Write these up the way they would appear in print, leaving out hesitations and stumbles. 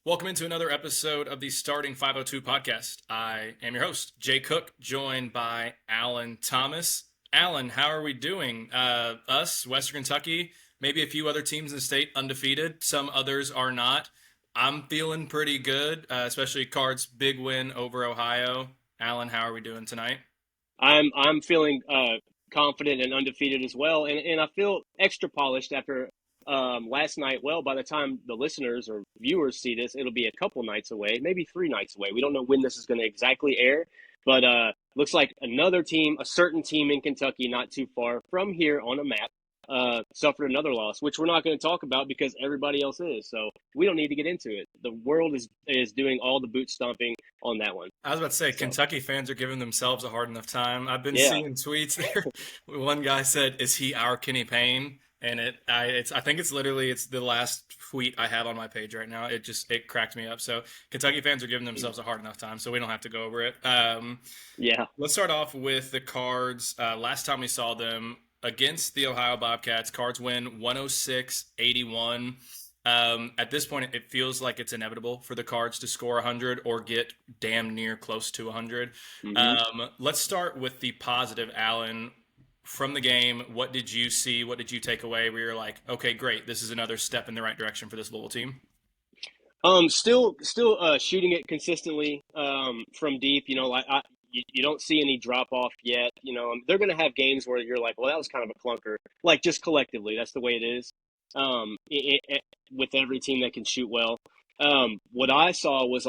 Welcome into another episode of the Starting 502 podcast. I am your host, Jay Cook, joined by Alan Thomas. Alan, how are we doing? Us, Western Kentucky, maybe a few other teams in the state undefeated. Some others are not. I'm feeling pretty good, especially Card's big win over Ohio. Alan, how are we doing tonight? I'm feeling confident and undefeated as well, and I feel extra polished after last night. Well, by the time the listeners or viewers see this, it'll be a couple nights away, maybe 3 nights away. We don't know when this is going to exactly air, but looks like another team, a certain team in Kentucky, not too far from here on a map, suffered another loss, which we're not going to talk about because everybody else is. So we don't need to get into it. The world is doing all the boot stomping on that one. I was about to say, So Kentucky fans are giving themselves a hard enough time. I've been yeah. seeing tweets there. One guy said, "Is he our Kenny Payne?" And I think it's the last tweet I have on my page right now. It cracked me up. So Kentucky fans are giving themselves a hard enough time, so we don't have to go over it. Yeah. Let's start off with the Cards. Last time we saw them against the Ohio Bobcats, Cards win 106-81. At this point, it feels like it's inevitable for the Cards to score 100 or get damn near close to 100. hmm Let's start with the positive, Alan. From the game, what did you see? What did you take away where you're like, okay, great, this is another step in the right direction for this Louisville team? still shooting it consistently from deep. You don't see any drop off yet. They're going to have games where you're like, well, that was kind of a clunker. Like just collectively, that's the way it is. With every team that can shoot well. What I saw was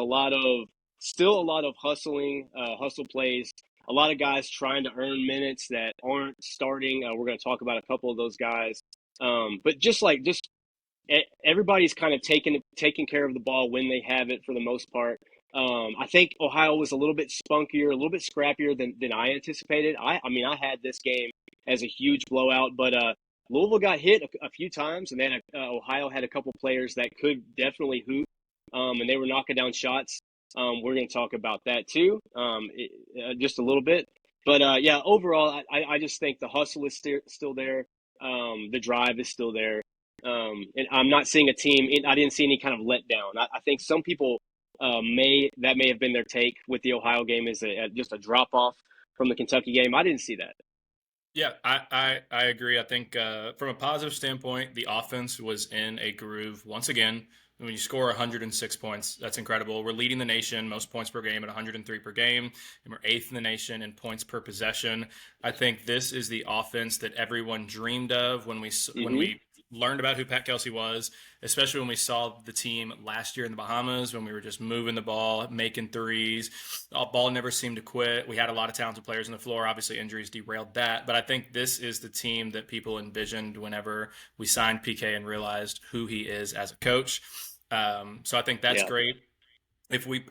still a lot of hustle plays. A lot of guys trying to earn minutes that aren't starting. We're going to talk about a couple of those guys. But everybody's kind of taking care of the ball when they have it for the most part. I think Ohio was a little bit spunkier, a little bit scrappier than I anticipated. I mean, I had this game as a huge blowout, but Louisville got hit a few times, and then Ohio had a couple players that could definitely hoop, and they were knocking down shots. We're going to talk about that too, just a little bit. But yeah, overall, I just think the hustle is still there. The drive is still there. And I'm not seeing a team. I didn't see any kind of letdown. I think some people may have been their take with the Ohio game is just a drop off from the Kentucky game. I didn't see that. Yeah, I agree. I think from a positive standpoint, the offense was in a groove once again. When you score 106 points, that's incredible. We're leading the nation, most points per game at 103 per game, and we're eighth in the nation in points per possession. I think this is the offense that everyone dreamed of when hmm we learned about who Pat Kelsey was, especially when we saw the team last year in the Bahamas when we were just moving the ball, making threes. The ball never seemed to quit. We had a lot of talented players on the floor. Obviously, injuries derailed that. But I think this is the team that people envisioned whenever we signed PK and realized who he is as a coach. So I think that's Yeah. great. If we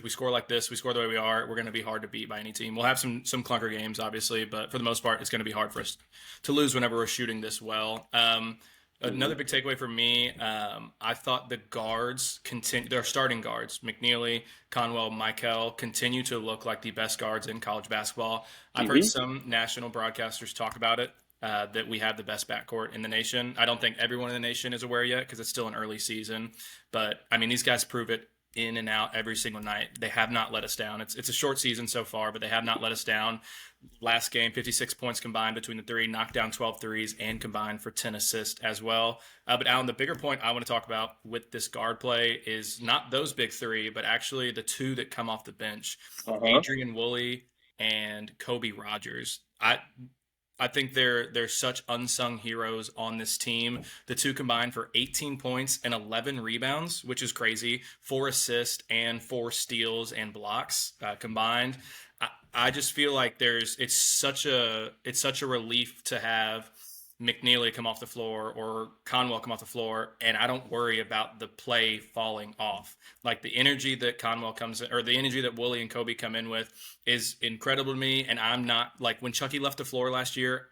score like this, we score the way we are, we're going to be hard to beat by any team. We'll have some clunker games, obviously, but for the most part, it's going to be hard for us to lose whenever we're shooting this well. hmm Another big takeaway for me, I thought the guards their starting guards, McNeely, Conwell, Michael, continue to look like the best guards in college basketball. I've heard hmm some national broadcasters talk about it. That we have the best backcourt in the nation. I don't think everyone in the nation is aware yet because it's still an early season. But I mean, these guys prove it in and out every single night. They have not let us down. It's a short season so far, but they have not let us down. Last game, 56 points combined between the three, knocked down 12 threes, and combined for 10 assists as well. But Alan, the bigger point I want to talk about with this guard play is not those big three, but actually the two that come off the bench, Uh-huh. Adrian Wooley and Kobe Rodgers. I think they're such unsung heroes on this team. The two combined for 18 points and 11 rebounds, which is crazy. 4 assists and 4 steals and blocks combined. I just feel like it's such a relief to have McNeely come off the floor or Conwell come off the floor, and I don't worry about the play falling off. Like the energy that Conwell comes in, or the energy that Woolley and Kobe come in with is incredible to me. And I'm not like when Chucky left the floor last year,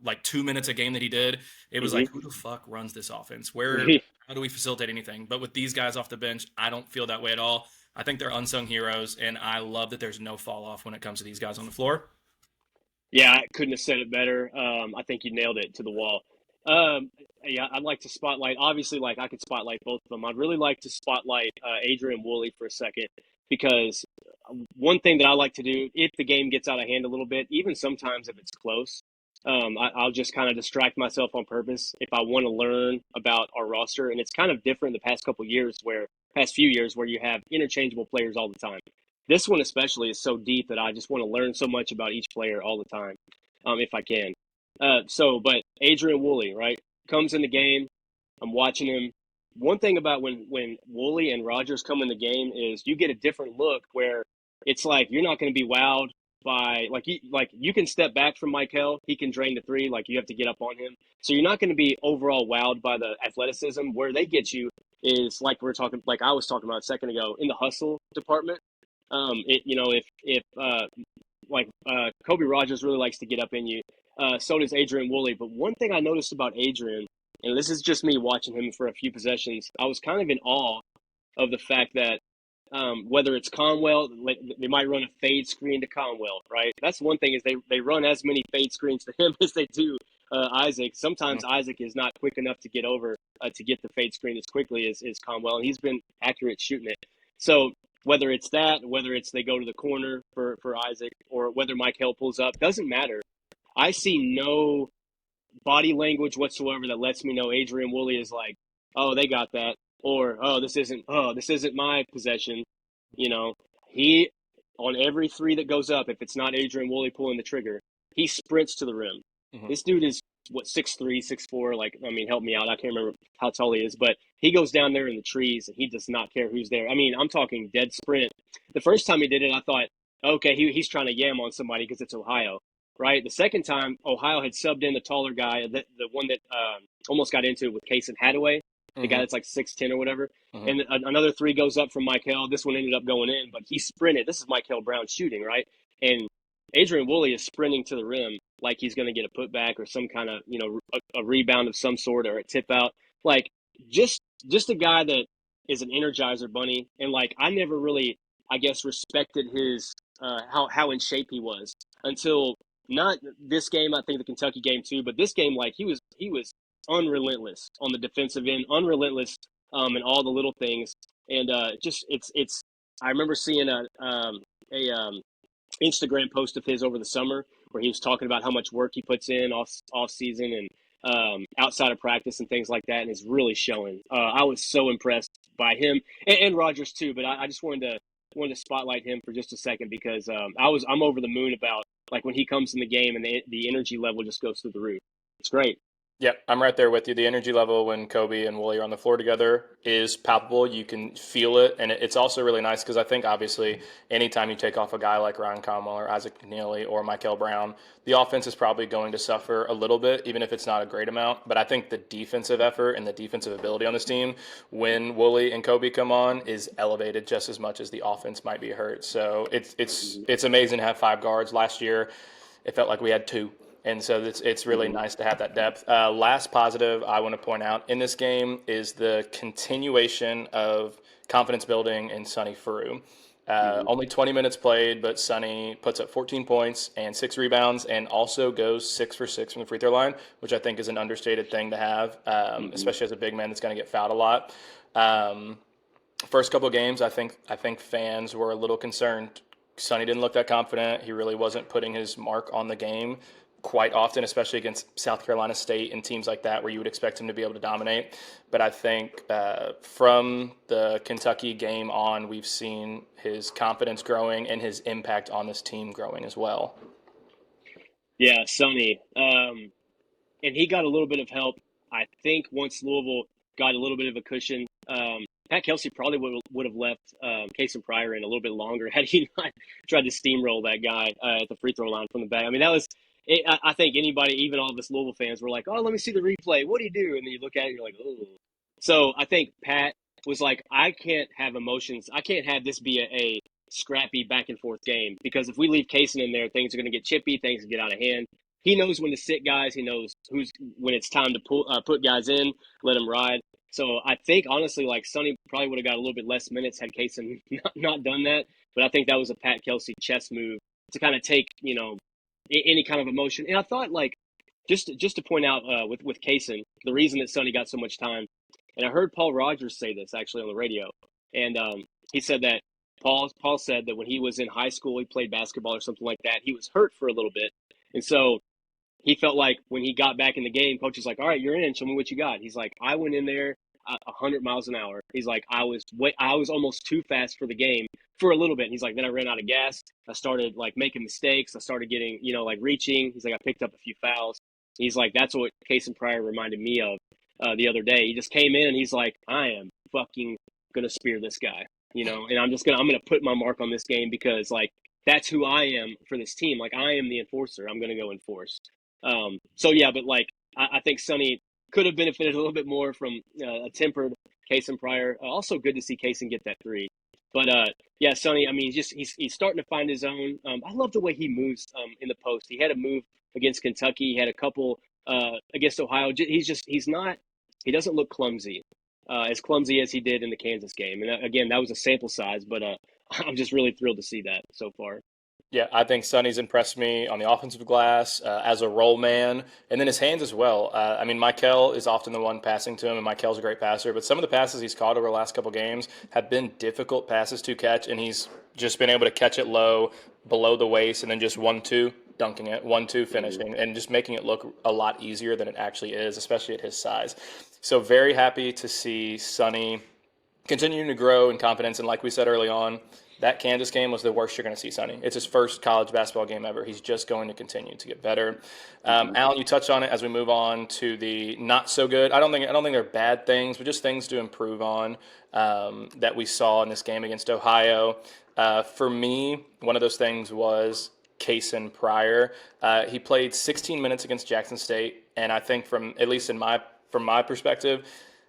like 2 minutes a game that he did, it was like, hmm who the fuck runs this offense? How do we facilitate anything? But with these guys off the bench, I don't feel that way at all. I think they're unsung heroes, and I love that there's no fall off when it comes to these guys on the floor. Yeah, I couldn't have said it better. I think you nailed it to the wall. Um, yeah, I'd like to spotlight. Obviously, like I could spotlight both of them. I'd really like to spotlight Adrian Wooley for a second because one thing that I like to do if the game gets out of hand a little bit, even sometimes if it's close, I'll just kind of distract myself on purpose if I want to learn about our roster. And it's kind of different the past few years where you have interchangeable players all the time. This one especially is so deep that I just want to learn so much about each player all the time, if I can. But Adrian Wooley, right, comes in the game. I'm watching him. One thing about when Wooley and Rodgers come in the game is you get a different look where it's like you're not going to be wowed by you can step back from Michael. He can drain the three. Like you have to get up on him. So you're not going to be overall wowed by the athleticism. Where they get you is like I was talking about a second ago in the hustle department. If Kobe Rodgers really likes to get up in you. So does Adrian Wooley. But one thing I noticed about Adrian, and this is just me watching him for a few possessions, I was kind of in awe of the fact that whether it's Conwell, they might run a fade screen to Conwell, right? That's one thing is they run as many fade screens to him as they do Isaac. Sometimes Isaac is not quick enough to get over to get the fade screen as quickly as Conwell, and he's been accurate shooting it. So whether it's that, whether it's they go to the corner for Isaac, or whether Mike Hill pulls up, doesn't matter. I see no body language whatsoever that lets me know Adrian Woolley is like, oh, they got that, or this isn't my possession. You know, he on every three that goes up, if it's not Adrian Woolley pulling the trigger, he sprints to the rim. Mm-hmm. This dude is what 6'3", 6'4", like I mean, help me out. I can't remember how tall he is, but he goes down there in the trees and he does not care who's there. I mean, I'm talking dead sprint. The first time he did it, I thought, okay, he's trying to yam on somebody because it's Ohio. Right. The second time, Ohio had subbed in the taller guy, the one that almost got into it with Kason Hadaway, the guy that's like 6'10" or whatever. And another three goes up from Michael. This one ended up going in, but he sprinted. This is Michael Brown shooting, right? And Adrian Wooley is sprinting to the rim like he's going to get a putback or some kind of, a rebound of some sort or a tip out. Like just a guy that is an energizer bunny. And like I never really, I guess, respected his how in shape he was until not this game, I think the Kentucky game too, but this game, like he was unrelentless on the defensive end, unrelentless in all the little things, and it's. I remember seeing a Instagram post of his over the summer where he was talking about how much work he puts in off season and outside of practice and things like that, and it's really showing. I was so impressed by him and Rodgers too, but I just wanted to spotlight him for just a second because I'm over the moon about like when he comes in the game and the energy level just goes through the roof. It's great. Yep, I'm right there with you. The energy level when Kobe and Woolley are on the floor together is palpable. You can feel it, and it's also really nice because I think obviously anytime you take off a guy like Ryan Conwell or Isaac McNeely or Michael Brown, the offense is probably going to suffer a little bit, even if it's not a great amount. But I think the defensive effort and the defensive ability on this team when Woolley and Kobe come on is elevated just as much as the offense might be hurt. So it's amazing to have five guards. Last year, it felt like we had two. And so it's really nice to have that depth. Last positive I want to point out in this game is the continuation of confidence building in Sananda Fru. Only 20 minutes played, but Sonny puts up 14 points and 6 rebounds and also goes 6 for 6 from the free throw line, which I think is an understated thing to have, especially as a big man that's going to get fouled a lot. First couple of games, I think fans were a little concerned. Sonny didn't look that confident. He really wasn't putting his mark on the game quite often, especially against South Carolina State and teams like that where you would expect him to be able to dominate. But I think from the Kentucky game on, we've seen his confidence growing and his impact on this team growing as well. Yeah, Sonny. And he got a little bit of help, I think, once Louisville got a little bit of a cushion. Pat Kelsey probably would have left Kason Pryor in a little bit longer had he not tried to steamroll that guy at the free throw line from the back. I mean, that was I think anybody, even all of us Louisville fans, were like, oh, let me see the replay. What do you do? And then you look at it and you're like, oh. So I think Pat was like, I can't have emotions. I can't have this be a scrappy back and forth game because if we leave Kaysen in there, things are going to get chippy. Things can get out of hand. He knows when to sit guys. He knows when it's time to put guys in, let them ride. So I think, honestly, like Sonny probably would have got a little bit less minutes had Kaysen not done that. But I think that was a Pat Kelsey chess move to kind of take, any kind of emotion. And I thought, like, just to point out with Kaysen, the reason that Sonny got so much time, and I heard Paul Rodgers say this actually on the radio, and he said that Paul said that when he was in high school, he played basketball or something like that. He was hurt for a little bit, and so he felt like when he got back in the game, coach was like, "All right, you're in. Show me what you got." He's like, "I went in there 100 miles an hour." He's like, I was almost too fast for the game for a little bit." He's like, "Then I ran out of gas. I started like making mistakes. I started getting, like reaching." He's like, "I picked up a few fouls." He's like, "That's what Kaysen Pryor reminded me of the other day." He just came in and he's like, "I am fucking gonna spear this guy, and I'm gonna put my mark on this game because like that's who I am for this team. Like I am the enforcer. I'm gonna go enforce." So yeah, but like I think Sonny could have benefited a little bit more from a tempered Kaysen Pryor. Also good to see Kaysen get that three. But yeah, Sonny. I mean, he's starting to find his own. I love the way he moves in the post. He had a move against Kentucky. He had a couple against Ohio. He's not. He doesn't look clumsy, as clumsy as he did in the Kansas game. And again, that was a sample size, but I'm just really thrilled to see that so far. Yeah, I think Sonny's impressed me on the offensive glass as a roll man, and then his hands as well. I mean, Michael is often the one passing to him, and Michael's a great passer, but some of the passes he's caught over the last couple games have been difficult passes to catch, and he's just been able to catch it low, below the waist, and then just 1-2, dunking it, 1-2, finishing, and just making it look a lot easier than it actually is, especially at his size. So very happy to see Sonny continuing to grow in confidence, and like we said early on, that Kansas game was the worst you're going to see Sonny. It's his first college basketball game ever. He's just going to continue to get better. Alan, you touched on it as we move on to the not so good. I don't think they're bad things, but just things to improve on that we saw in this game against Ohio. For me, one of those things was Kaysen Pryor. He played 16 minutes against Jackson State, and I think from my perspective,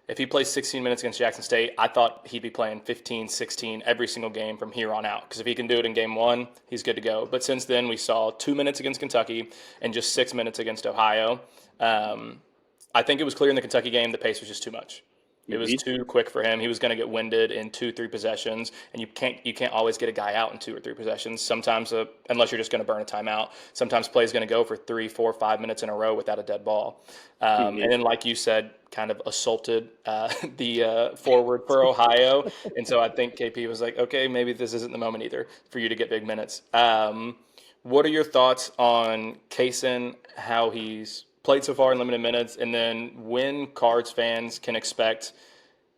if he plays 16 minutes against Jackson State, I thought he'd be playing 15, 16 every single game from here on out. Because if he can do it in game one, he's good to go. But since then, we saw 2 minutes against Kentucky and just 6 minutes against Ohio. I think it was clear in the Kentucky game the pace was just too much. It was too quick for him. He was going to get winded in 2-3 possessions, and you can't always get a guy out in 2 or 3 possessions. Sometimes, unless you're just going to burn a timeout, sometimes play is going to go for 3, 4, 5 minutes in a row without a dead ball. And then, like you said, kind of assaulted the forward for Ohio, and so I think KP was like, okay, maybe this isn't the moment either for you to get big minutes. What are your thoughts on Kaysen, how he's played so far in limited minutes, and then when Cards fans can expect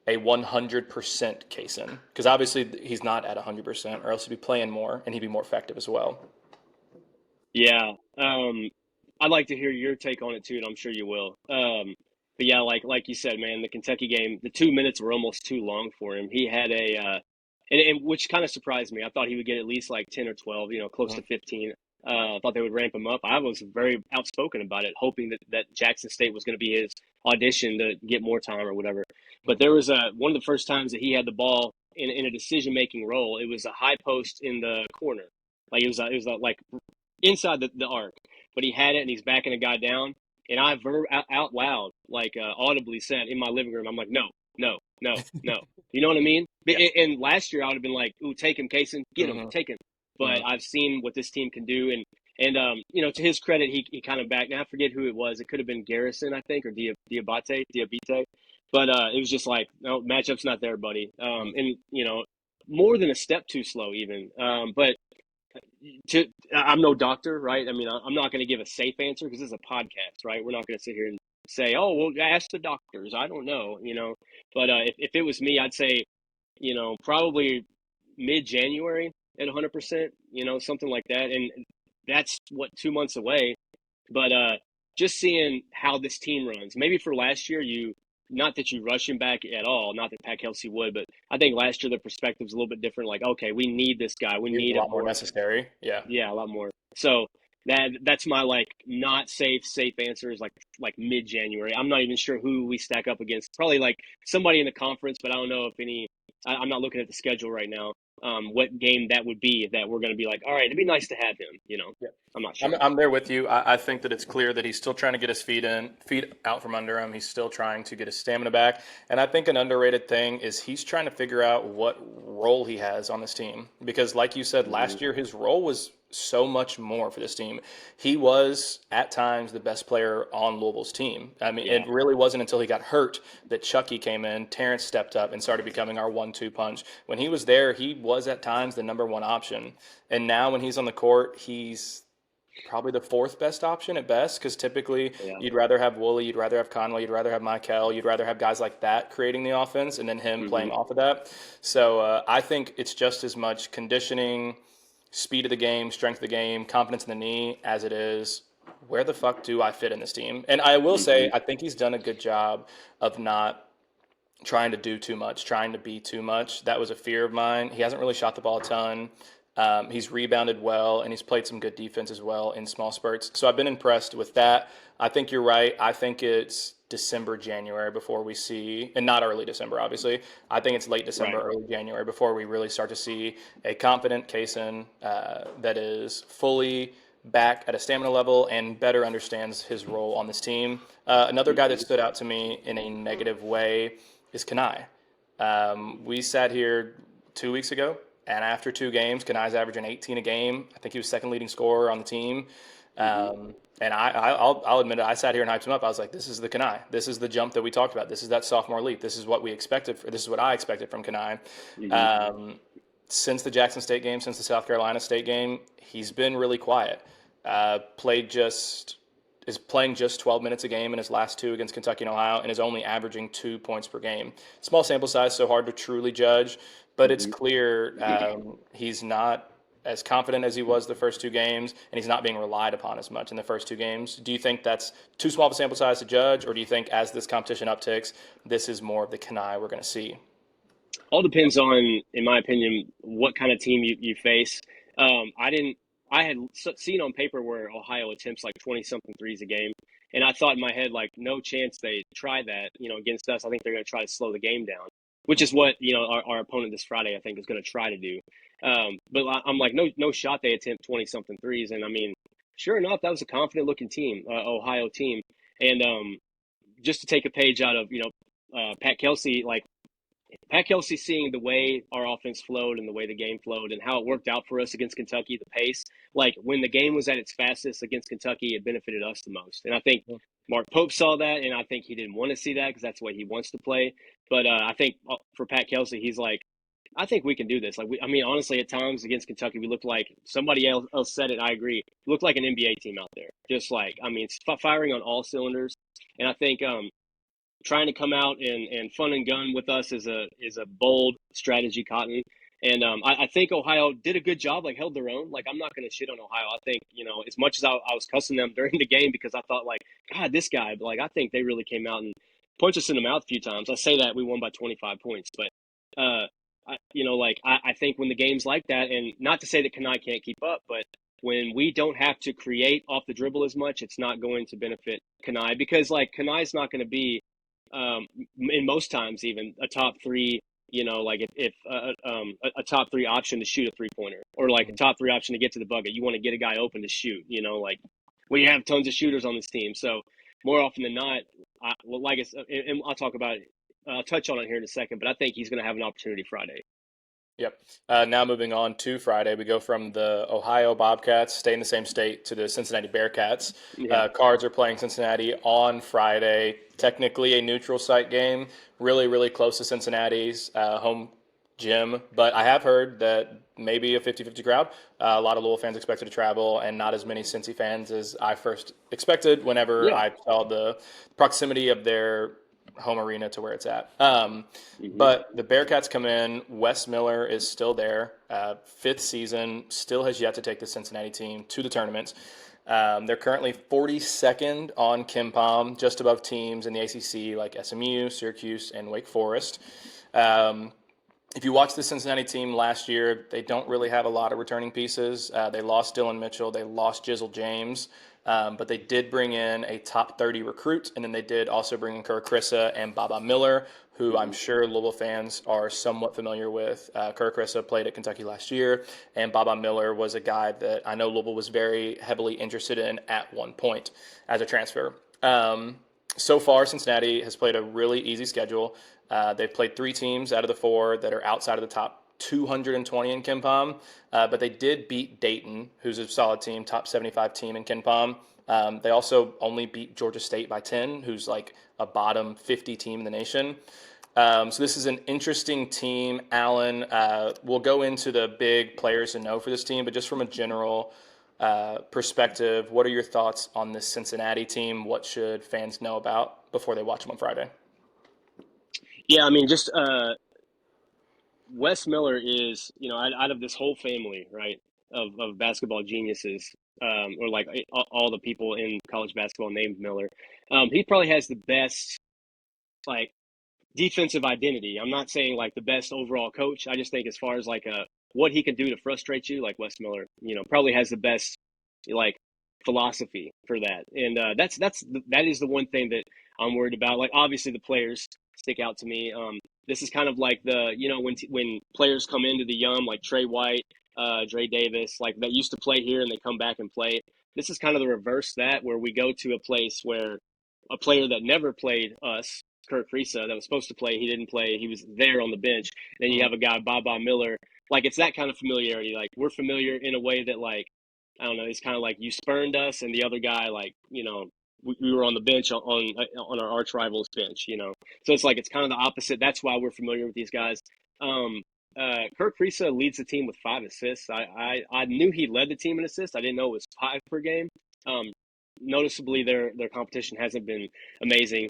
a 100% Kaysen? Because obviously he's not at 100%, or else he'd be playing more and he'd be more effective as well. Yeah. I'd like to hear your take on it too, and I'm sure you will. But yeah, like you said, man, the Kentucky game, the 2 minutes were almost too long for him. He had and which kind of surprised me. I thought he would get at least like 10 or 12, close to 15. I thought they would ramp him up. I was very outspoken about it, hoping that Jackson State was going to be his audition to get more time or whatever. But there was one of the first times that he had the ball in a decision making role. It was a high post in the corner, like it was like inside the arc, but he had it and he's backing a guy down. And I out loud, like audibly said in my living room, I'm like, no, no, no, no. You know what I mean? Yeah. And last year I would have been like, ooh, take him, Kaysen, get him, take him. But I've seen what this team can do, and to his credit, he kind of backed. Now I forget who it was. It could have been Garrison, I think, or Diabate. But it was just like, no, matchup's not there, buddy. And more than a step too slow, even. But I'm no doctor, right? I mean, I'm not going to give a safe answer because this is a podcast, right? We're not going to sit here and say, oh, well, ask the doctors. I don't know, But if it was me, I'd say, probably mid-January at 100%, something like that. And that's 2 months away. But just seeing how this team runs, maybe for last year, not that you rush him back at all, not that Pat Kelsey would, but I think last year the perspective's a little bit different. Like, okay, we need this guy. We need a lot more necessary. Yeah. Yeah, a lot more. So that's my like not safe answer is like mid-January. I'm not even sure who we stack up against. Probably like somebody in the conference, but I don't know if any. I'm not looking at the schedule right now. What game that would be that we're going to be like, all right, it'd be nice to have him. Yeah. I'm not sure. I'm there with you. I think that it's clear that he's still trying to get his feet out from under him. He's still trying to get his stamina back. And I think an underrated thing is he's trying to figure out what role he has on this team. Because like you said, last year his role was so much more for this team. He was at times the best player on Louisville's team. I mean, Yeah. it really wasn't until he got hurt that Chucky came in, Terrence stepped up and started becoming our 1-2 punch. When he was there, he was at times the number one option. And now when he's on the court, he's probably the fourth best option at best, because typically Yeah. you'd rather have Woolley, you'd rather have Conley, you'd rather have Michael, you'd rather have guys like that creating the offense and then him Hmm. playing off of that. So I think it's just as much conditioning, speed of the game, strength of the game, confidence in the knee as it is where the fuck do I fit in this team. And I will say, Hmm. I think he's done a good job of not trying to do too much, trying to be too much. That was a fear of mine. He hasn't really shot the ball a ton. He's rebounded well, and he's played some good defense as well in small spurts. So I've been impressed with that. I think you're right. I think it's December, January before we see, and not early December, obviously. I think it's late December, Right. early January before we really start to see a confident Kaysen that is fully back at a stamina level and better understands his role on this team. Another guy that Hmm. stood out to me in a negative way is Kanai. We sat here 2 weeks ago, and after 2 games, Kanai's averaging 18 a game. I think he was second leading scorer on the team. Hmm. And I'll admit it, I sat here and hyped him up. I was like, this is the Kanai. This is the jump that we talked about. This is that sophomore leap. This is what we expected. This is what I expected from Kanai. Hmm. Since the Jackson State game, since the South Carolina State game, he's been really quiet. Is playing just 12 minutes a game in his last two against Kentucky and Ohio, and is only averaging 2 points per game. Small sample size, so hard to truly judge, but it's Hmm. clear he's not as confident as he was the first 2 games, and he's not being relied upon as much in the first 2 games. Do you think that's too small of a sample size to judge, or do you think as this competition upticks, this is more of the Kanai we're going to see? All depends on, in my opinion, what kind of team you face. I didn't. I had seen on paper where Ohio attempts like 20 something threes a game, and I thought in my head like, no chance they try that. Against us, I think they're going to try to slow the game down, which is what our opponent this Friday I think is going to try to do. But I'm like, no shot they attempt 20 something threes, and I mean, sure enough, that was a confident looking team, Ohio team, and just to take a page out of Pat Kelsey, like Pat Kelsey seeing the way our offense flowed and the way the game flowed and how it worked out for us against Kentucky, the pace, like when the game was at its fastest against Kentucky, it benefited us the most. And I think Mark Pope saw that, and I think he didn't want to see that because that's the way he wants to play. But I think for Pat Kelsey, he's like, I think we can do this. I mean, honestly, at times against Kentucky, we looked like somebody else said it. I agree. We looked like an NBA team out there. Just like, I mean, it's firing on all cylinders. And I think trying to come out and fun and gun with us is a bold strategy, Cotton. And I think Ohio did a good job, like held their own. Like I'm not going to shit on Ohio. I think as much as I was cussing them during the game because I thought like God this guy, but like I think they really came out and punched us in the mouth a few times. I say that we won by 25 points, but I think when the game's like that, and not to say that Kanai can't keep up, but when we don't have to create off the dribble as much, it's not going to benefit Kanai because like Kanai's not going to be in most times even a top three, like if a top three option to shoot a 3-pointer or like a top three option to get to the bucket. You want to get a guy open to shoot, like we have tons of shooters on this team. So more often than not, and I'll touch on it here in a second, but I think he's going to have an opportunity Friday. Yep. Now moving on to Friday, we go from the Ohio Bobcats, stay in the same state, to the Cincinnati Bearcats. Yeah. Cards are playing Cincinnati on Friday. Technically a neutral site game, really, really close to Cincinnati's home gym. But I have heard that maybe a 50-50 crowd. A lot of Louisville fans expected to travel, and not as many Cincy fans as I first expected whenever Yeah. I saw the proximity of their home arena to where it's at. Hmm. But the Bearcats come in. Wes Miller is still there. Fifth season, still has yet to take the Cincinnati team to the tournament. They're currently 42nd on KenPom, just above teams in the ACC like SMU, Syracuse, and Wake Forest. If you watch the Cincinnati team last year, they don't really have a lot of returning pieces. They lost Dylan Mitchell. They lost Jizzle James. But they did bring in a top 30 recruit, and then they did also bring in Kerr Krissa and Baba Miller, who I'm sure Louisville fans are somewhat familiar with. Kerr Krissa played at Kentucky last year, and Baba Miller was a guy that I know Louisville was very heavily interested in at one point as a transfer. So far, Cincinnati has played a really easy schedule. They've played 3 teams out of the 4 that are outside of the top 220 in KenPom, but they did beat Dayton, who's a solid team, top 75 team in KenPom. They also only beat Georgia State by 10, who's like a bottom 50 team in the nation. So this is an interesting team. Alan, we'll go into the big players to know for this team, but just from a general perspective, what are your thoughts on this Cincinnati team? What should fans know about before they watch them on Friday? Yeah, I mean, just Wes Miller is, out of this whole family, right, of basketball geniuses, or like all the people in college basketball named Miller, he probably has the best, like, defensive identity. I'm not saying like the best overall coach. I just think as far as like what he can do to frustrate you, like Wes Miller, probably has the best like philosophy for that. And that is the one thing that I'm worried about. Like obviously the players stick out to me. This is kind of like the when players come into the Yum, like Trey White, Dre Davis, like that used to play here and they come back and play. This is kind of the reverse that where we go to a place where a player that never played us, Kirk Risa, that was supposed to play, he didn't play. He was there on the bench. Then you have a guy, Baba Miller. Like it's that kind of familiarity. Like we're familiar in a way that like I don't know. It's kind of like you spurned us, and the other guy, like we were on the bench on our arch rivals bench. So it's like it's kind of the opposite. That's why we're familiar with these guys. Kirk Risa leads the team with 5 assists. I knew he led the team in assists. I didn't know it was 5 per game. Noticeably, their competition hasn't been amazing.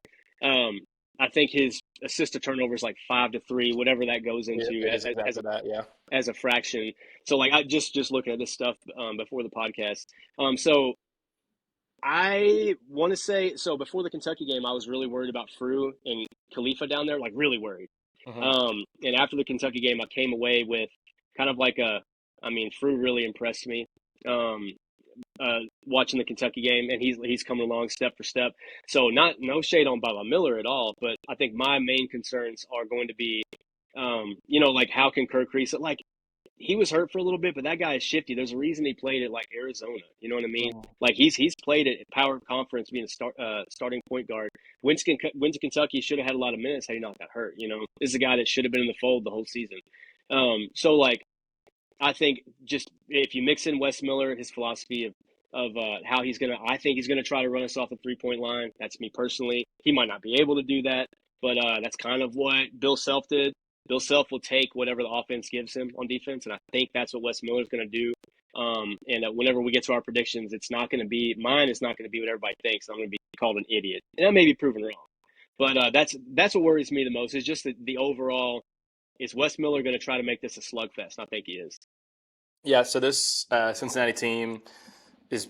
I think his assist to turnover is like 5 to 3, whatever that goes into It is exactly that, yeah. as a fraction. So like I just looking at this stuff before the podcast. So I want to say so before the Kentucky game, I was really worried about Fru and Khalifa down there, like really worried. Hmm. And after the Kentucky game, I came away with kind of like I mean, Fru really impressed me. Um, Watching the Kentucky game, and he's coming along step for step. So no shade on Baba Miller at all, but I think my main concerns are going to be, like how can Kirk Risa, like he was hurt for a little bit, but that guy is shifty. There's a reason he played at like Arizona. You know what I mean? Like he's played at Power Conference being a starting point guard. Went to Kentucky, should have had a lot of minutes had he not got hurt. This is a guy that should have been in the fold the whole season. So like I think just if you mix in Wes Miller, his philosophy of how I think he's gonna try to run us off the 3 point line. That's me personally. He might not be able to do that, but that's kind of what Bill Self did. Bill Self will take whatever the offense gives him on defense, and I think that's what Wes Miller's gonna do. And whenever we get to our predictions, it's not gonna be mine. Is not gonna be what everybody thinks. I'm gonna be called an idiot, and I may be proven wrong. But that's what worries me the most. Is just the overall. Is Wes Miller going to try to make this a slugfest? I think he is. Yeah, so this Cincinnati team is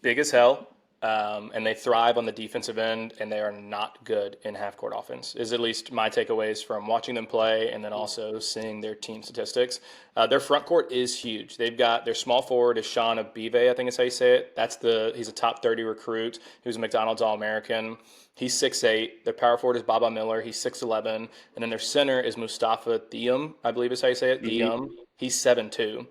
big as hell, and they thrive on the defensive end, and they are not good in half court offense, is at least my takeaways from watching them play and then also seeing their team statistics. Their front court is huge. They've got their small forward is Sean Abive, I think is how you say it. He's a top 30 recruit. He was a McDonald's All-American. He's 6'8". Their power forward is Baba Miller. He's 6'11". And then their center is Mustafa Diem, I believe is how you say it. Diem. He's 7'2".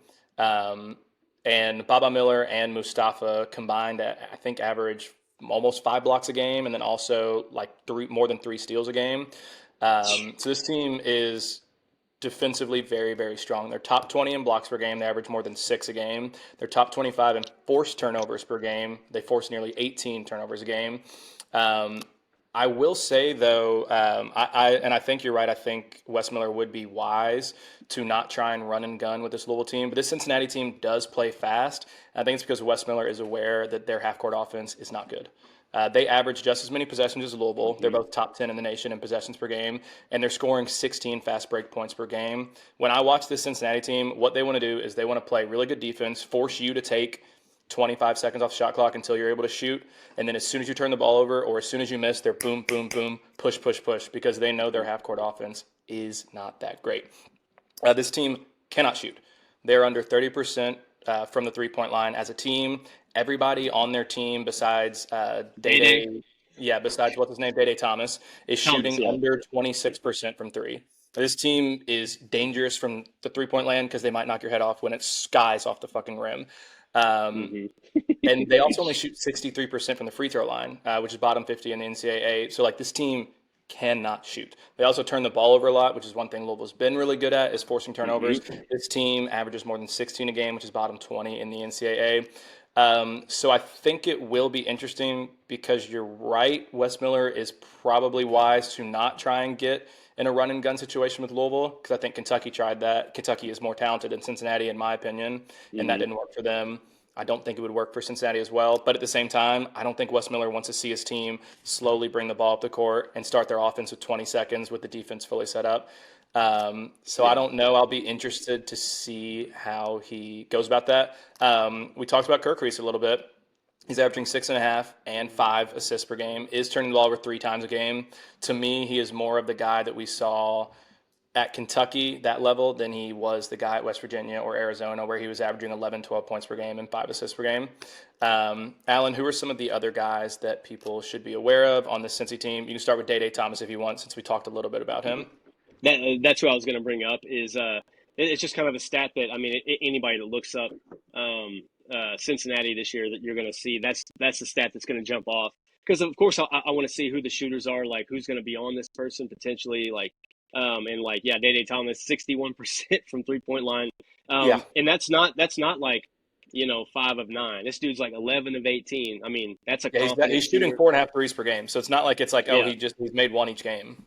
And Baba Miller and Mustafa combined, I think, average almost 5 blocks a game, and then also like more than 3 steals a game. So this team is defensively very, very strong. They're top 20 in blocks per game. They average more than 6 a game. They're top 25 in forced turnovers per game. They force nearly 18 turnovers a game. I will say, though, I think you're right. I think Wes Miller would be wise to not try and run and gun with this Louisville team. But this Cincinnati team does play fast. I think it's because Wes Miller is aware that their half-court offense is not good. They average just as many possessions as Louisville. They're both top 10 in the nation in possessions per game, and they're scoring 16 fast break points per game. When I watch this Cincinnati team, what they want to do is they want to play really good defense, force you to take 25 seconds off the shot clock until you're able to shoot. And then as soon as you turn the ball over or as soon as you miss, they're boom, boom, boom, push, push, push, because they know their half-court offense is not that great. This team cannot shoot. They're under 30% from the three-point line as a team. Everybody on their team besides Day-Day, besides what's his name, Day-Day Thomas, is shooting under 26% from three. This team is dangerous from the three-point land because they might knock your head off when it skies off the fucking rim. And they also only shoot 63% from the free throw line, which is bottom 50 in the NCAA. So, like, this team cannot shoot. They also turn the ball over a lot, which is one thing Louisville's been really good at, is forcing turnovers. Mm-hmm. This team averages more than 16 a game, which is bottom 20 in the NCAA. So I think it will be interesting because you're right. Wes Miller is probably wise to not try and get in a run and gun situation with Louisville, because I think Kentucky tried that. Kentucky is more talented than Cincinnati, in my opinion, and that Mm-hmm. didn't work for them. I don't think it would work for Cincinnati as well. But at the same time, I don't think Wes Miller wants to see his team slowly bring the ball up the court and start their offense with 20 seconds with the defense fully set up. So I Yeah. don't know. I'll be interested to see how he goes about that. We talked about Kirk Reese a little bit. He's averaging 6.5 and 5 assists per game, is turning the ball over 3 times a game. To me, he is more of the guy that we saw at Kentucky, that level, than he was the guy at West Virginia or Arizona, where he was averaging 11, 12 points per game and 5 assists per game. Alan, who are some of the other guys that people should be aware of on this Cincy team? You can start with Day Thomas if you want, since we talked a little bit about him. That's what I was going to bring up. Is it's just kind of a stat that, I mean, anybody that looks up Cincinnati this year, that you're going to see, that's the stat that's going to jump off, because of course I want to see who the shooters are, like who's going to be on this person potentially, like and like, yeah, Day Thomas 61% from 3-point line, Yeah. and that's not like, 5 of 9. This dude's like 11 of 18. I mean, that's a Yeah, confident he's shooting shooter. 4.5 threes per game. So it's not like it's like, oh, Yeah. he's made one each game.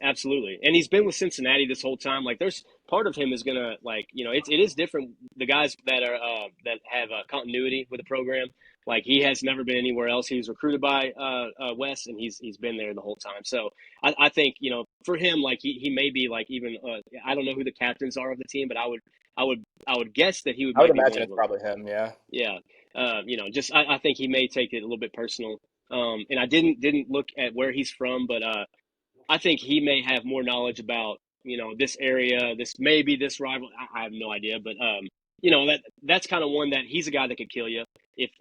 Absolutely, and he's been with Cincinnati this whole time. Like, there's part of him is gonna, like, it is different. The guys that are that have continuity with the program, like, he has never been anywhere else. He was recruited by Wes, and he's been there the whole time. So I think, for him, like, he may be like, even I don't know who the captains are of the team, but I would guess that he would I would might be one imagine of it's them. probably him. Yeah. Yeah, just I think he may take it a little bit personal. And I didn't look at where he's from, but I think he may have more knowledge about, this area, this rival. I have no idea, but that's kind of one that he's a guy that could kill you. If,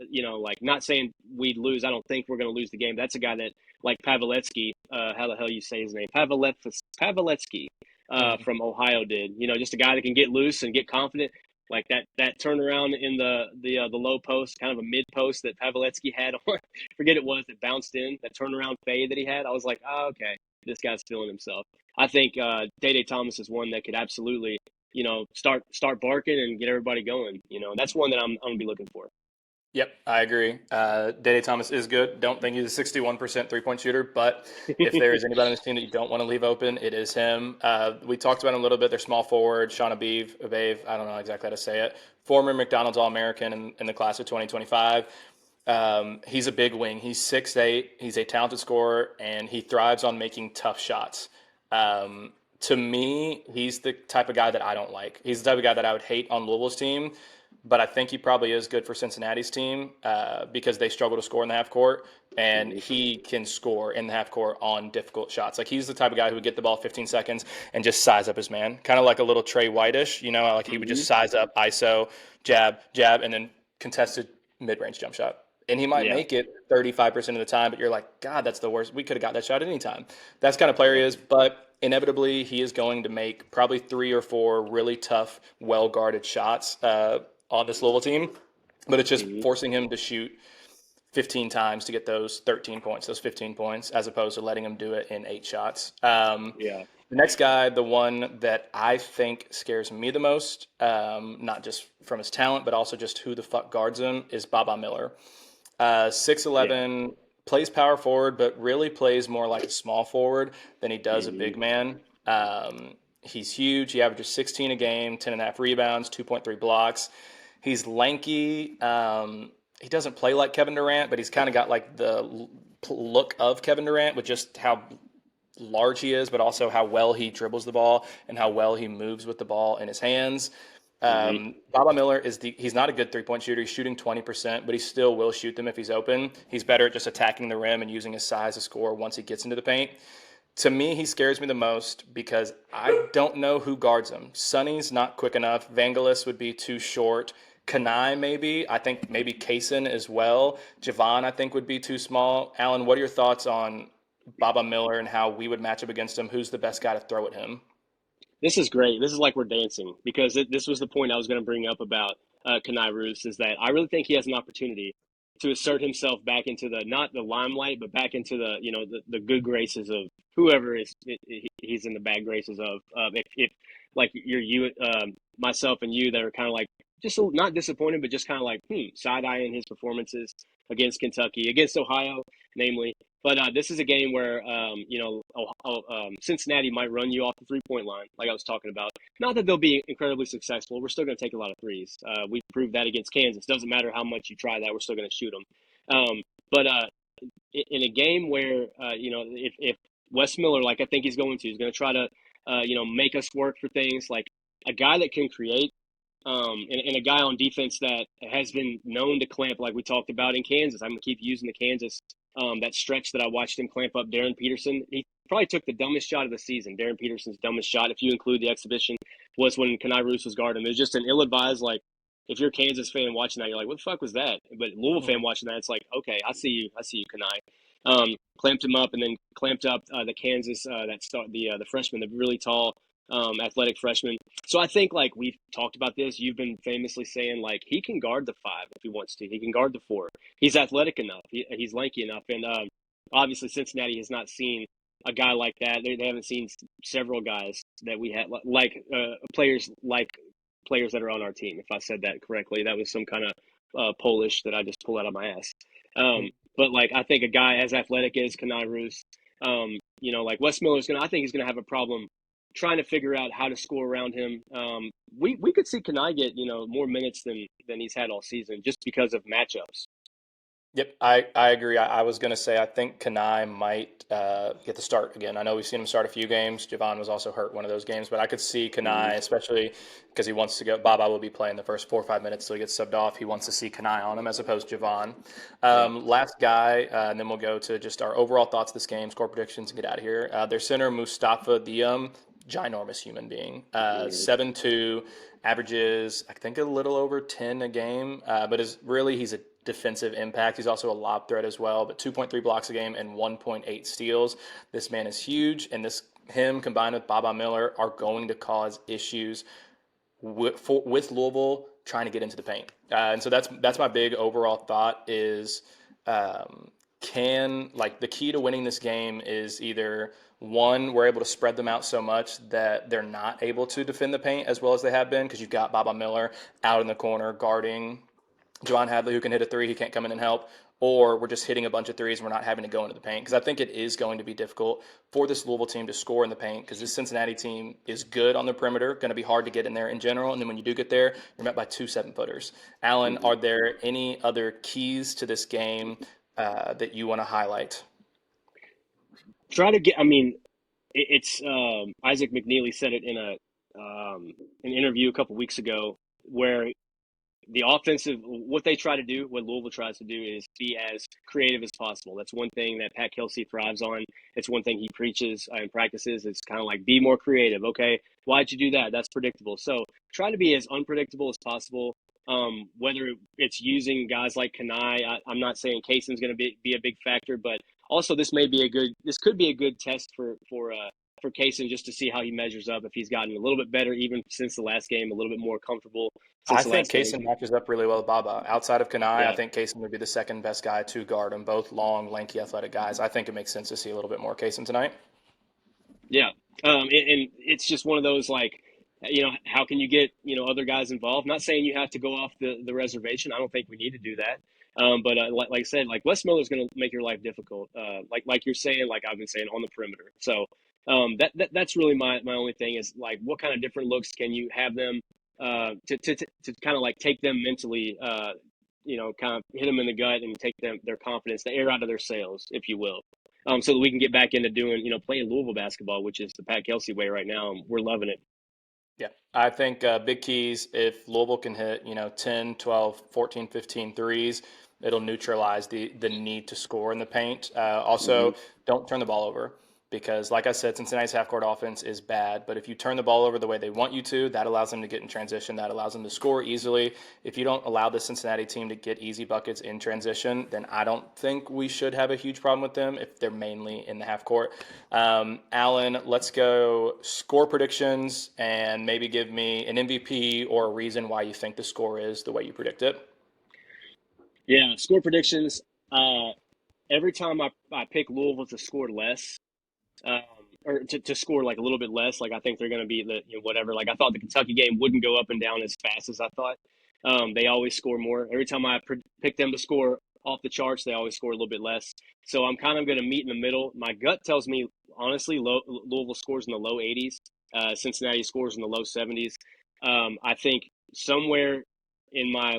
like, not saying we'd lose. I don't think we're going to lose the game. That's a guy that, like Pavletsky, how the hell you say his name, Pavletsky, Mhm. from Ohio did. Just a guy that can get loose and get confident. Like that turnaround in the low post, kind of a mid post that Pavletsky had on. Forget it was that bounced in, that turnaround fade that he had. I was like, oh, okay, this guy's feeling himself. I think Day Thomas is one that could absolutely, start barking and get everybody going. That's one that I'm gonna be looking for. Yep, I agree. Day Thomas is good. Don't think he's a 61% 3-point shooter, but if there is anybody on this team that you don't want to leave open, it is him. We talked about him a little bit. They're small forward, Sean Aviv, I don't know exactly how to say it. Former McDonald's All-American in the class of 2025. He's a big wing. He's 6'8". He's a talented scorer, and he thrives on making tough shots. To me, he's the type of guy that I don't like. He's the type of guy that I would hate on Louisville's team, but I think he probably is good for Cincinnati's team because they struggle to score in the half court, and Mm-hmm. he can score in the half court on difficult shots. Like, he's the type of guy who would get the ball 15 seconds and just size up his man, kind of like a little Trey Whitish, like he would Mm-hmm. just size up, ISO, jab, jab, and then contested mid-range jump shot. And he might Yeah. make it 35% of the time, but you're like, God, that's the worst. We could have got that shot at any time. That's kind of player he Yeah. is, but inevitably he is going to make probably 3 or 4 really tough, well-guarded shots on this Louisville team. But it's just Mm-hmm. forcing him to shoot 15 times to get those 13 points, those 15 points, as opposed to letting him do it in 8 shots. Yeah. The next guy, the one that I think scares me the most, not just from his talent, but also just who the fuck guards him, is Baba Miller. Yeah. 6'11", plays power forward, but really plays more like a small forward than he does a Mm-hmm. big man. He's huge. He averages 16 a game, 10.5 rebounds, 2.3 blocks. He's lanky. He doesn't play like Kevin Durant, but he's kind of got like the look of Kevin Durant with just how large he is, but also how well he dribbles the ball and how well he moves with the ball in his hands. Mm-hmm. Baba Miller he's not a good 3-point shooter. He's shooting 20%, but he still will shoot them if he's open. He's better at just attacking the rim and using his size to score once he gets into the paint. To me, he scares me the most because I don't know who guards him. Sonny's not quick enough. Vangelis would be too short. Kanai, maybe. I think maybe Kaysen as well. Javon, I think, would be too small. Alan, what are your thoughts on Baba Miller and how we would match up against him? Who's the best guy to throw at him? This is great. This is like we're dancing, because this was the point I was going to bring up about Kanai Roos, is that I really think he has an opportunity to assert himself back into not the limelight, but back into the good graces whoever he's in the bad graces of. If like myself and you that are kind of like just not disappointed, but just kind of like side eyeing his performances against Kentucky, against Ohio, namely. But this is a game where Cincinnati might run you off the 3-point line, like I was talking about. Not that they'll be incredibly successful. We're still going to take a lot of threes. We proved that against Kansas. Doesn't matter how much you try that, we're still going to shoot them. But in a game where if Wes Miller, like I think he's going to, he's going to try to make us work for things like a guy that can create, and a guy on defense that has been known to clamp, like we talked about in Kansas. I'm going to keep using the Kansas that stretch that I watched him clamp up Darren Peterson. He probably took the dumbest shot of the season. Darren Peterson's dumbest shot, if you include the exhibition, was when Kenai Roos was guarding him. It was just an ill-advised, like, if you're a Kansas fan watching that, you're like, what the fuck was that? But Louisville fan watching that, it's like, okay, I see you, Kenai. Clamped him up and then clamped up the Kansas the freshman, the really tall athletic freshman. So I think like we've talked about this. You've been famously saying like he can guard the 5 if he wants to. He can guard the 4. He's athletic enough. He's lanky enough, and obviously Cincinnati has not seen a guy like that. They haven't seen several guys that we had players that are on our team. If I said that correctly, that was some kind of Polish that I just pulled out of my ass. But like I think a guy as athletic as Kenai Roos, like Wes Miller's I think he's gonna have a problem trying to figure out how to score around him. We could see Kenai get more minutes than he's had all season just because of matchups. Yep, I agree. I was going to say I think Kanai might get the start again. I know we've seen him start a few games. Javon was also hurt one of those games, but I could see Kanai, especially because he wants to go. Baba will be playing the first 4 or 5 minutes till he gets subbed off. He wants to see Kanai on him as opposed to Javon. Last guy, and then we'll go to just our overall thoughts of this game, score predictions, and get out of here. Their center, Mustafa, the ginormous human being, 7'2", averages, I think, a little over 10 a game, but he's a defensive impact. He's also a lob threat as well, but 2.3 blocks a game and 1.8 steals. This man is huge, and him combined with Baba Miller are going to cause issues with Louisville trying to get into the paint. And so that's my big overall thought is the key to winning this game is either one, we're able to spread them out so much that they're not able to defend the paint as well as they have been because you've got Baba Miller out in the corner guarding Javon Hadley, who can hit a 3, he can't come in and help, or we're just hitting a bunch of threes and we're not having to go into the paint. Because I think it is going to be difficult for this Louisville team to score in the paint because this Cincinnati team is good on the perimeter, going to be hard to get in there in general. And then when you do get there, you're met by 2 7-footers. Alan, are there any other keys to this game that you want to highlight? It's Isaac McNeely said it in an interview a couple weeks ago where the offensive, what Louisville tries to do is be as creative as possible. That's one thing that Pat Kelsey thrives on. It's one thing he preaches in practices. It's kind of like, be more creative. Okay, why'd you do that? That's predictable. So try to be as unpredictable as possible. Whether it's using guys like Kanai, I'm not saying Kayson's going to be a big factor, but also this could be a good test for Kayson just to see how he measures up. If he's gotten a little bit better even since the last game, a little bit more comfortable I since the think last game. Kaysen matches up really well with Baba. Outside of Kanai, I Yeah, think Kaysen would be the second best guy to guard them. Both long, lanky, athletic guys. I think it makes sense to see a little bit more Kaysen tonight. yeah. And it's just one of those like, how can you get other guys involved? Not saying you have to go off the reservation. I don't think we need to do that. But like I said, like Wes Miller's going to make your life difficult. Like you're saying, like I've been saying on the perimeter. So that's really my only thing is like, what kind of different looks can you have them to kind of like take them mentally, kind of hit them in the gut and take their confidence, the air out of their sails, if you will. So that we can get back into doing, playing Louisville basketball, which is the Pat Kelsey way right now. And we're loving it. Yeah, I think big keys, if Louisville can hit, 10, 12, 14, 15 threes, it'll neutralize the need to score in the paint. Also, don't turn the ball over because, like I said, Cincinnati's half-court offense is bad. But if you turn the ball over the way they want you to, that allows them to get in transition. That allows them to score easily. If you don't allow the Cincinnati team to get easy buckets in transition, then I don't think we should have a huge problem with them if they're mainly in the half-court. Alan, let's go score predictions and maybe give me an MVP or a reason why you think the score is the way you predict it. Yeah, score predictions. Every time I pick Louisville to score less, um, or to score like a little bit less. Like I think they're going to be whatever. Like I thought the Kentucky game wouldn't go up and down as fast as I thought. They always score more. Every time I pick them to score off the charts, they always score a little bit less. So I'm kind of going to meet in the middle. My gut tells me, honestly, Louisville scores in the low 80s. Cincinnati scores in the low 70s. I think somewhere in my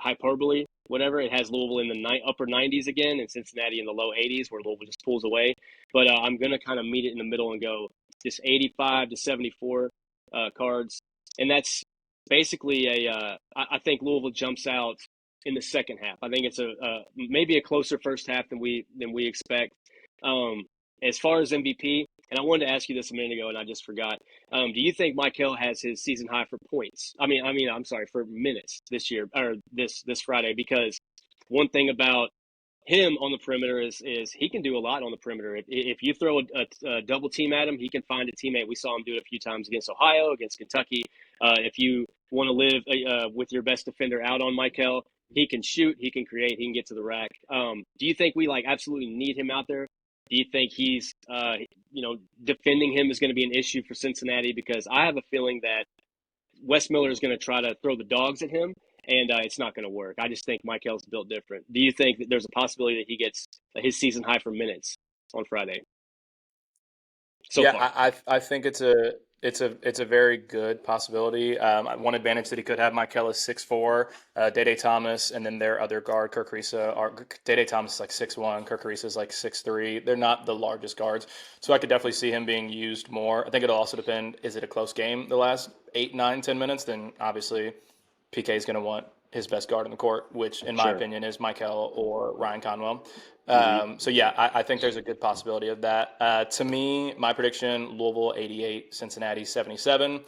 hyperbole, whatever, it has Louisville in the upper 90s again, and Cincinnati in the low 80s, where Louisville just pulls away. But I'm going to kind of meet it in the middle and go just 85 to 74 cards. And that's basically I think Louisville jumps out in the second half. I think it's maybe a closer first half than we expect. As far as MVP, and I wanted to ask you this a minute ago, and I just forgot. Do you think Michael has his season high for points? I'm sorry, for minutes this year or this Friday? Because one thing about him on the perimeter is he can do a lot on the perimeter. If you throw a double team at him, he can find a teammate. We saw him do it a few times against Ohio, against Kentucky. If you want to live with your best defender out on Michael, he can shoot, he can create, he can get to the rack. Do you think we absolutely need him out there? Do you think he's defending him is going to be an issue for Cincinnati? Because I have a feeling that Wes Miller is going to try to throw the dogs at him, and it's not going to work. I just think Michael's built different. Do you think that there's a possibility that he gets his season high for minutes on Friday so Yeah, far? I think it's a very good possibility. One advantage that he could have, Michael is 6'4", Dede Thomas, and then their other guard, Kirk Risa. Dede Thomas is like 6'1", Kirk Risa is like 6'3". They're not the largest guards, so I could definitely see him being used more. I think it'll also depend, is it a close game the last 8, 9, 10 minutes? Then obviously PK is going to want his best guard on the court, which in my Sure. opinion is Michael or Ryan Conwell. Hmm. So yeah, I think there's a good possibility of that. To me, my prediction: Louisville 88, Cincinnati 77.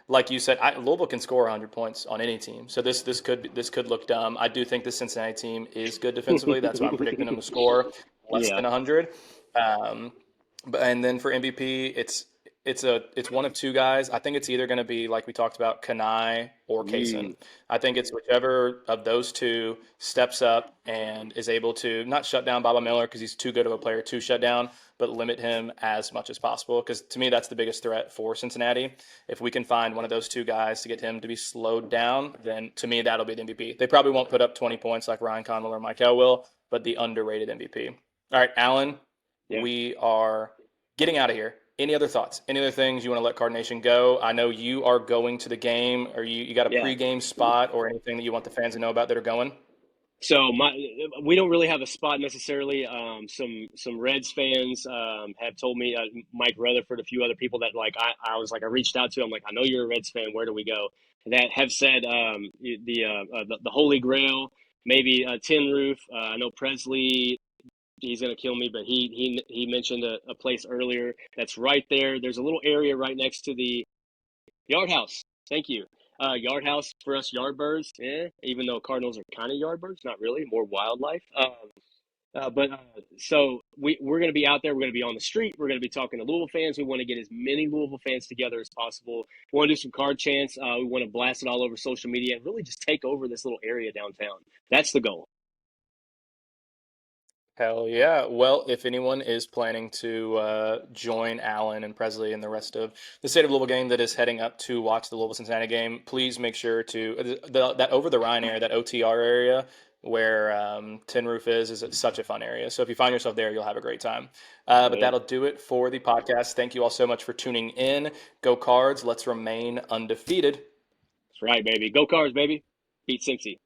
Like you said, Louisville can score 100 points on any team, so this could look dumb. I do think the Cincinnati team is good defensively. That's why I'm predicting them to score less Yeah. than 100. Um, and then for MVP, it's one of two guys. I think it's either going to be, like we talked about, Kanai or Kaysen. Mm. I think it's whichever of those two steps up and is able to not shut down Baba Miller because he's too good of a player to shut down, but limit him as much as possible. Because to me, that's the biggest threat for Cincinnati. If we can find one of those two guys to get him to be slowed down, then to me, that'll be the MVP. They probably won't put up 20 points like Ryan Conwell or Michael will, but the underrated MVP. All right, Alan, Yeah. we are getting out of here. Any other thoughts? Any other things you want to let Card Nation go? I know you are going to the game, or you got a Yeah. pregame spot or anything that you want the fans to know about that are going? So we don't really have a spot necessarily. Some Reds fans have told me, Mike Rutherford, a few other people that I reached out to. I'm like, I know you're a Reds fan. Where do we go? That have said the Holy Grail, maybe Tin Roof. I know Presley. He's gonna kill me, but he mentioned a place earlier that's right there. There's a little area right next to the Yard House. Thank you. Yard House for us Yardbirds. Even though Cardinals are kind of Yardbirds, not really, more wildlife. But so we're going to be out there. We're going to be on the street. We're going to be talking to Louisville fans. We want to get as many Louisville fans together as possible. We want to do some card chants. We want to blast it all over social media and really just take over this little area downtown. That's the goal. Hell yeah. Well, if anyone is planning to join Allen and Presley and the rest of the state of Louisville game that is heading up to watch the Louisville Cincinnati game, please make sure to that over the Rhine area, that OTR area where Tin Roof is such a fun area. So if you find yourself there, you'll have a great time. Oh, But yeah. that'll do it for the podcast. Thank you all so much for tuning in. Go Cards. Let's remain undefeated. That's right, baby. Go Cards, baby. Beat Cincy.